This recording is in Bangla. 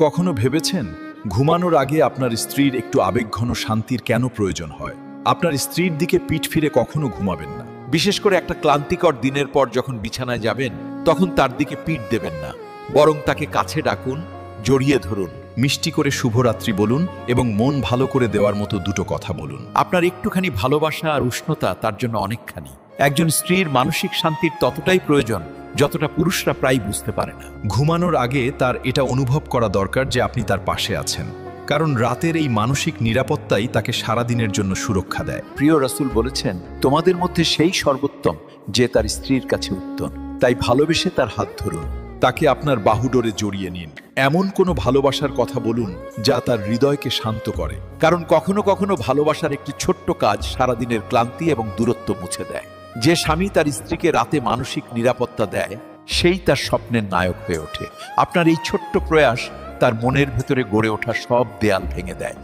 কখনো ভেবেছেন ঘুমানোর আগে আপনার স্ত্রীর একটু আবেগঘন শান্তির কেন প্রয়োজন হয়? আপনার স্ত্রীর দিকে পিঠ ফিরে কখনো ঘুমাবেন না। বিশেষ করে একটা ক্লান্তিকর দিনের পর যখন বিছানায় যাবেন, তখন তার দিকে পিঠ দেবেন না, বরং তাকে কাছে ডাকুন, জড়িয়ে ধরুন, মিষ্টি করে শুভরাত্রি বলুন এবং মন ভালো করে দেওয়ার মতো দুটো কথা বলুন। আপনার একটুখানি ভালোবাসা আর উষ্ণতা তার জন্য অনেকখানি। একজন স্ত্রীর মানসিক শান্তির ততটাই প্রয়োজন যতটা পুরুষরা প্রায় বুঝতে পারে না। ঘুমানোর আগে তার এটা অনুভব করা দরকার যে আপনি তার পাশে আছেন, কারণ রাতের এই মানসিক নিরাপত্তাই তাকে সারাদিনের জন্য সুরক্ষা দেয়। প্রিয় রাসূল বলেছেন, তোমাদের মধ্যে সেই সর্বোত্তম যে তার স্ত্রীর কাছে উত্তম। তাই ভালোবেসে তার হাত ধরুন, তাকে আপনার বাহুডোরে জড়িয়ে নিন, এমন কোনো ভালোবাসার কথা বলুন যা তার হৃদয়কে শান্ত করে। কারণ কখনো কখনো ভালোবাসার একটি ছোট্ট কাজ সারাদিনের ক্লান্তি এবং দূরত্ব মুছে দেয়। যে স্বামী তার স্ত্রীকে রাতে মানসিক নিরাপত্তা দেয়, সেই তার স্বপ্নের নায়ক হয়ে ওঠে। আপনার এই ছোট্ট প্রয়াস তার মনের ভেতরে গড়ে ওঠা সব দেয়াল ভেঙে দেয়।